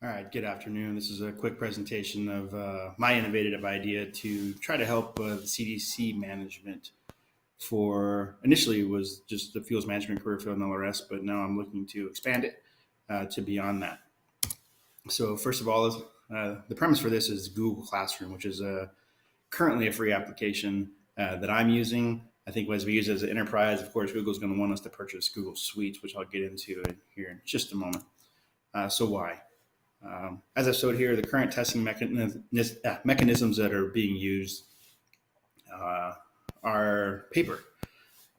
All right, good afternoon. This is a quick presentation of my innovative idea to try to help the CDC management for initially it was just the fuels management career field and LRS, but now I'm looking to expand it to beyond that. So first of all, the premise for this is Google Classroom, which is currently a free application that I'm using. I think as we use it as an enterprise, of course, Google's going to want us to purchase Google Suites, which I'll get into here in just a moment. So why? As I showed here, the current testing mechanisms that are being used are paper.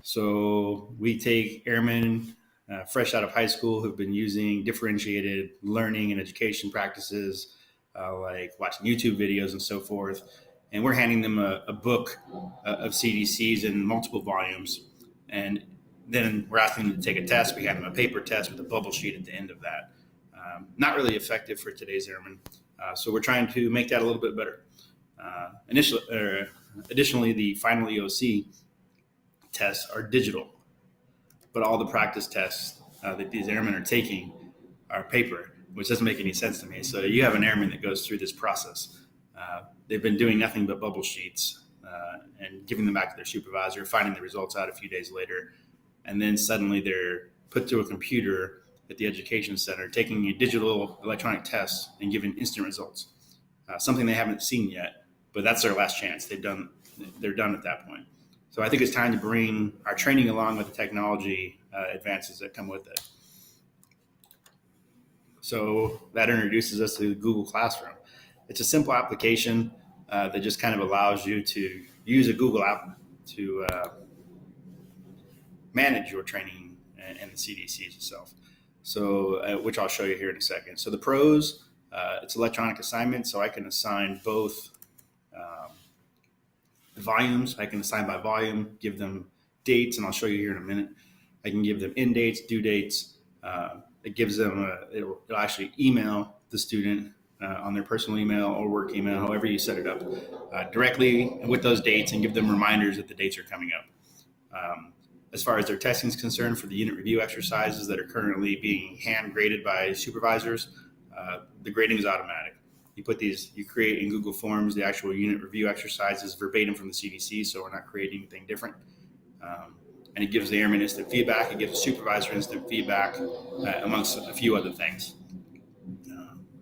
So we take airmen fresh out of high school who've been using differentiated learning and education practices like watching YouTube videos and so forth, and we're handing them a book of CDCs in multiple volumes, and then we're asking them to take a test. We have them a paper test with a bubble sheet at the end of that. Not really effective for today's airmen. So we're trying to make that a little bit better. Additionally, the final EOC tests are digital, but all the practice tests that these airmen are taking are paper, which doesn't make any sense to me. So you have an airman that goes through this process. They've been doing nothing but bubble sheets and giving them back to their supervisor, finding the results out a few days later, and then suddenly they're put to a computer at the education center, taking a digital electronic test and giving instant results. Something they haven't seen yet, but that's their last chance. They're done at that point. So I think it's time to bring our training along with the technology advances that come with it. So that introduces us to Google Classroom. It's a simple application that just kind of allows you to use a Google app to manage your training and the CDCs itself. So, which I'll show you here in a second. So the pros, it's electronic assignment, so I can assign both volumes. I can assign by volume, give them dates, and I'll show you here in a minute. I can give them end dates, due dates. It gives them, it'll actually email the student on their personal email or work email, however you set it up, directly with those dates and give them reminders that the dates are coming up. As far as their testing is concerned, for the unit review exercises that are currently being hand graded by supervisors, the grading is automatic. You create in Google Forms the actual unit review exercises verbatim from the CDC, so we're not creating anything different. And it gives the airman instant feedback. It gives the supervisor instant feedback, amongst a few other things.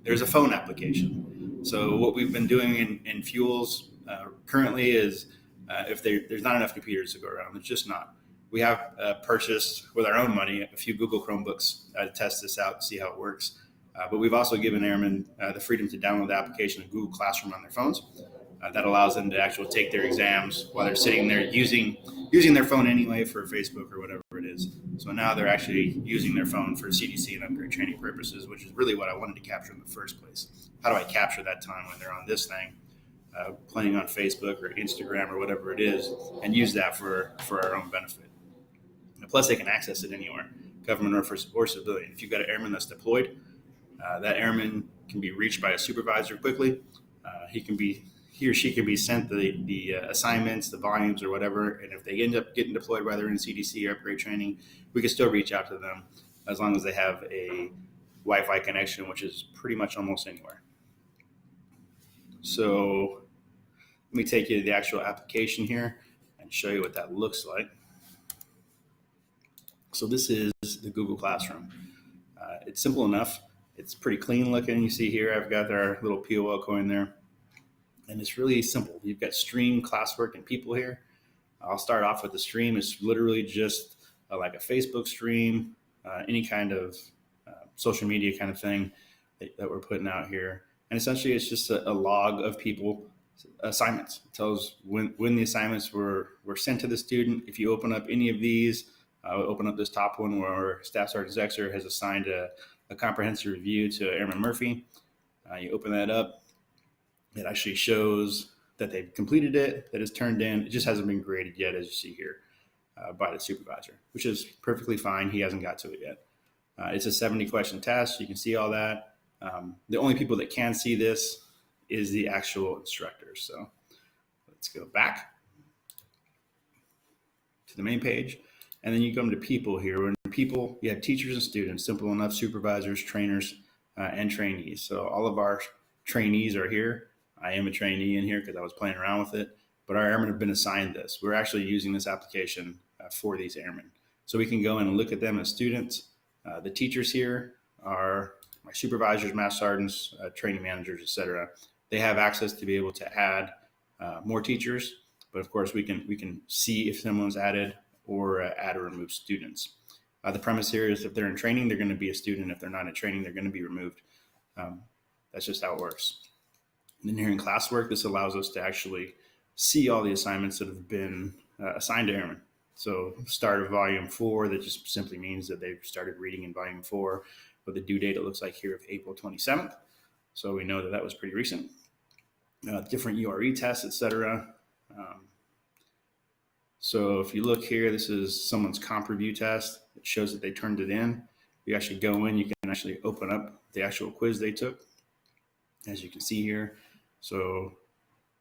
There's a phone application. So what we've been doing in fuels currently is if there's not enough computers to go around, there's just not. We have purchased with our own money a few Google Chromebooks to test this out, to see how it works. But we've also given airmen the freedom to download the application of Google Classroom on their phones. That allows them to actually take their exams while they're sitting there using their phone anyway for Facebook or whatever it is. So now they're actually using their phone for CDC and upgrade training purposes, which is really what I wanted to capture in the first place. How do I capture that time when they're on this thing, playing on Facebook or Instagram or whatever it is, and use that for our own benefit? Plus, they can access it anywhere, government or civilian. If you've got an airman that's deployed, that airman can be reached by a supervisor quickly. He or she can be sent the assignments, the volumes, or whatever. And if they end up getting deployed while they're in CDC or upgrade training, we can still reach out to them as long as they have a Wi-Fi connection, which is pretty much almost anywhere. So let me take you to the actual application here and show you what that looks like. So this is the Google Classroom. It's simple enough. It's pretty clean looking. You see here, I've got our little POL coin there. And it's really simple. You've got stream, classwork, and people here. I'll start off with the stream. It's literally just like a Facebook stream, any kind of social media kind of thing that we're putting out here. And essentially, it's just a log of people assignments. It tells when the assignments were sent to the student. If you open up any of these, open up this top one where Staff Sergeant Zexer has assigned a comprehensive review to Airman Murphy. You open that up. It actually shows that they've completed it, that it's turned in. It just hasn't been graded yet, as you see here, by the supervisor, which is perfectly fine. He hasn't got to it yet. It's a 70-question test. You can see all that. The only people that can see this is the actual instructors. So let's go back to the main page. And then you come to people here. When people, you have teachers and students, simple enough, supervisors, trainers, and trainees. So all of our trainees are here. I am a trainee in here because I was playing around with it, but our airmen have been assigned this. We're actually using this application for these airmen. So we can go in and look at them as students. The teachers here are my supervisors, master sergeants, training managers, etc. They have access to be able to add more teachers, but of course we can see if someone's added or add or remove students. The premise here is if they're in training, they're going to be a student. If they're not in training, they're going to be removed. That's just how it works. And then here in classwork, this allows us to actually see all the assignments that have been assigned to airmen. So start of volume 4, that just simply means that they've started reading in volume 4 with the due date, it looks like here, of April 27th. So we know that that was pretty recent. Different URE tests, etc. So if you look here, this is someone's comp review test. It shows that they turned it in. You actually go in, you can actually open up the actual quiz they took, as you can see here. So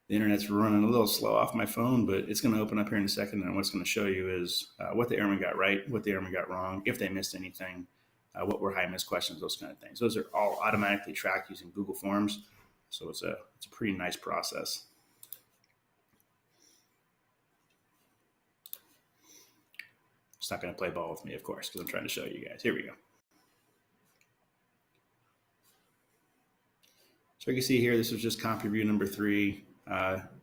the internet's running a little slow off my phone, but it's going to open up here in a second. And what's going to show you is what the airman got right, what the airman got wrong, if they missed anything, what were high missed questions, those kind of things. Those are all automatically tracked using Google Forms. So it's a pretty nice process. It's not going to play ball with me, of course, because I'm trying to show you guys. Here we go. So you can see here, this is just comp review number 3.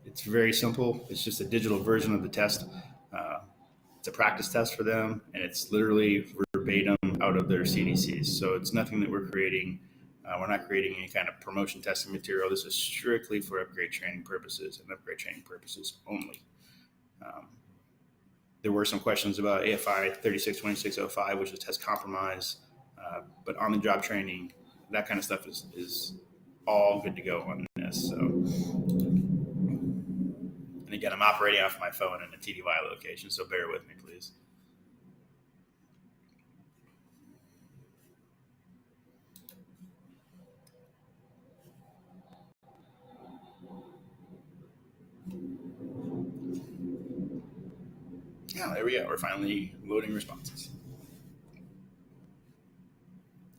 It's very simple. It's just a digital version of the test. It's a practice test for them, and it's literally verbatim out of their CDCs. So it's nothing that we're creating. We're not creating any kind of promotion testing material. This is strictly for upgrade training purposes and upgrade training purposes only. There were some questions about AFI 362605, which is test compromise, but on the job training, that kind of stuff is all good to go on this. So, and again, I'm operating off my phone in a TDY location, so bear with me, please. Yeah, there we go. We're finally loading responses.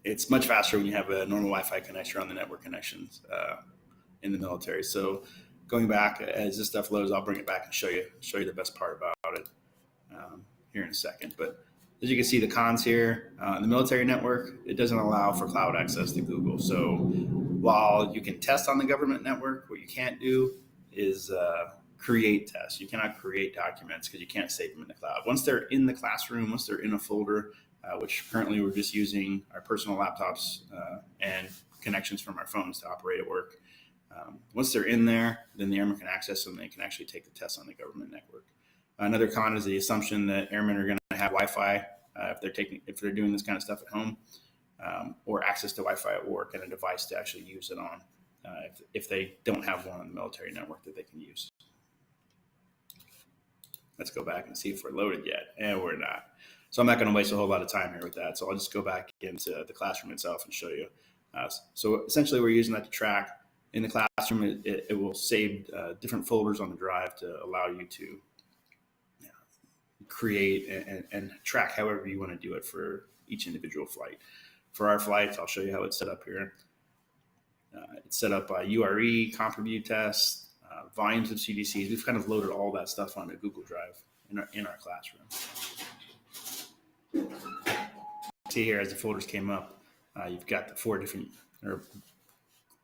It's much faster when you have a normal Wi-Fi connection on the network connections in the military. So going back, as this stuff loads, I'll bring it back and show you the best part about it here in a second. But as you can see, the cons here, the military network, it doesn't allow for cloud access to Google. So while you can test on the government network, what you can't do is create tests. You cannot create documents because you can't save them in the cloud. Once they're in the classroom, once they're in a folder, which currently we're just using our personal laptops and connections from our phones to operate at work. Once they're in there, then the airmen can access them and they can actually take the tests on the government network. Another con is the assumption that airmen are going to have Wi-Fi if they're doing this kind of stuff at home, or access to Wi-Fi at work and a device to actually use it on if they don't have one on the military network that they can use. Let's go back and see if we're loaded yet. And we're not. So I'm not going to waste a whole lot of time here with that. So I'll just go back into the classroom itself and show you. So essentially we're using that to track. In the classroom, it will save different folders on the drive to allow you to create and track however you want to do it for each individual flight. For our flights, I'll show you how it's set up here. It's set up by URE, comp review tests, volumes of CDCs. We've kind of loaded all that stuff onto Google Drive in our classroom. See here, as the folders came up, you've got the 4 different, or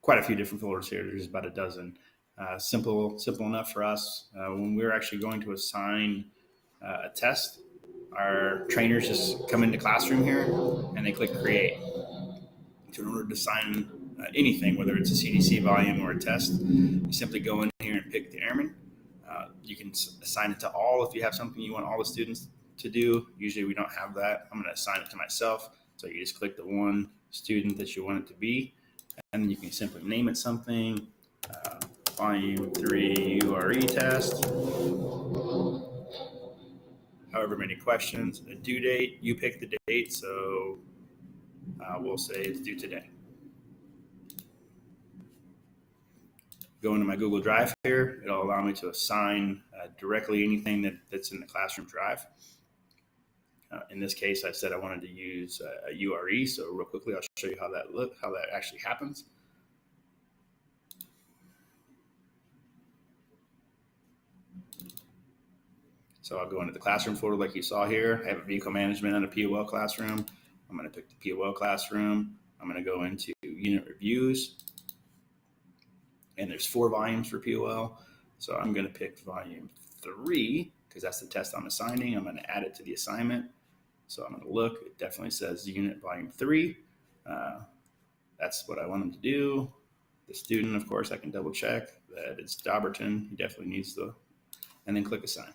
quite a few different folders here. There's about a dozen. Simple enough for us. When we're actually going to assign a test, our trainers just come into Classroom here and they click create. So in order to assign anything, whether it's a CDC volume or a test, you simply go in here and pick the airman. You can assign it to all if you have something you want all the students to do. Usually we don't have that. I'm going to assign it to myself. So you just click the one student that you want it to be, and then you can simply name it something. Volume 3 URE test. However many questions, a due date. You pick the date, so we'll say it's due today. Go into my Google Drive here. It'll allow me to assign directly anything that's in the Classroom Drive. In this case, I said I wanted to use a URE. So real quickly, I'll show you how that actually happens. So I'll go into the classroom folder like you saw here. I have a vehicle management and a POL classroom. I'm going to pick the POL classroom. I'm going to go into unit reviews. And there's 4 volumes for POL. So I'm going to pick volume 3 because that's the test I'm assigning. I'm going to add it to the assignment. So I'm going to look. It definitely says unit volume 3. That's what I want him to do. The student, of course, I can double check that it's Dauberton. He definitely needs and then click assign.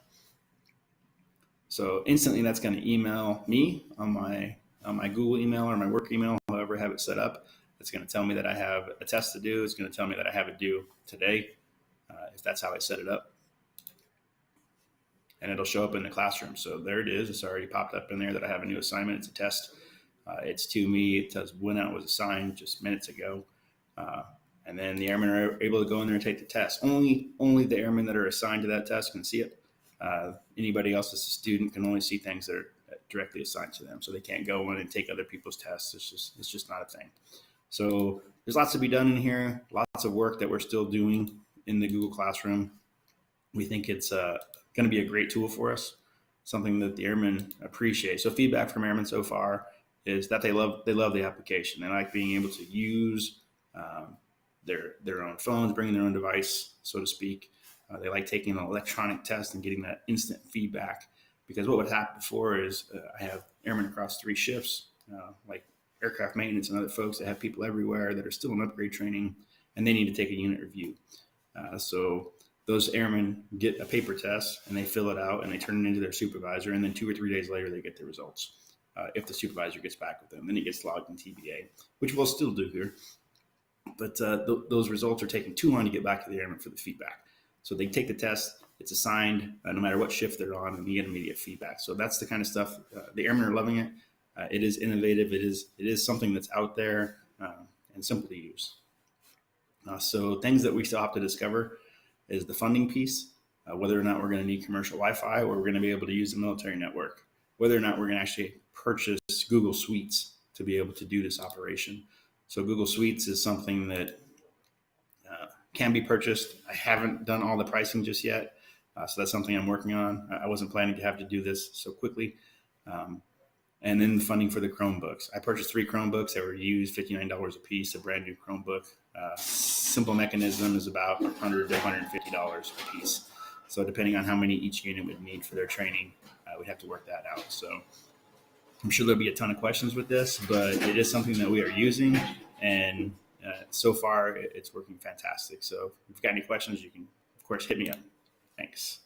So instantly that's going to email me on my Google email or my work email, however I have it set up. It's going to tell me that I have a test to do. It's going to tell me that I have it due today, if that's how I set it up. And it'll show up in the classroom. So there it is. It's already popped up in there that I have a new assignment. It's a test. It's to me. It tells when it was assigned just minutes ago. And then the airmen are able to go in there and take the test. Only the airmen that are assigned to that test can see it. Anybody else as a student can only see things that are directly assigned to them. So they can't go in and take other people's tests. It's just not a thing. So there's lots to be done in here. Lots of work that we're still doing in the Google Classroom. We think it's going to be a great tool for us, something that the airmen appreciate. So feedback from airmen so far is that they love the application. They like being able to use their own phones, bringing their own device, so to speak. They like taking an electronic test and getting that instant feedback, because what would happen before is I have airmen across 3 shifts, like aircraft maintenance and other folks that have people everywhere that are still in upgrade training, and they need to take a unit review. So those airmen get a paper test and they fill it out and they turn it into their supervisor, and then 2 or 3 days later they get the results. If the supervisor gets back with them, then it gets logged in TBA, which we'll still do here. But those results are taking too long to get back to the airmen for the feedback. So they take the test, it's assigned no matter what shift they're on, and you get immediate feedback. So that's the kind of stuff, the airmen are loving it. It is innovative. It is something that's out there and simple to use. So things that we still have to discover is the funding piece, whether or not we're going to need commercial Wi-Fi, or we're going to be able to use the military network, whether or not we're going to actually purchase Google Suites to be able to do this operation. So Google Suites is something that can be purchased. I haven't done all the pricing just yet, so that's something I'm working on. I wasn't planning to have to do this so quickly. And then the funding for the Chromebooks. I purchased 3 Chromebooks that were used, $59 a piece, a brand new Chromebook. Simple mechanism is about $100 to $150 a piece. So depending on how many each unit would need for their training, we'd have to work that out. So I'm sure there'll be a ton of questions with this, but it is something that we are using, and so far it's working fantastic. So if you've got any questions, you can, of course, hit me up. Thanks.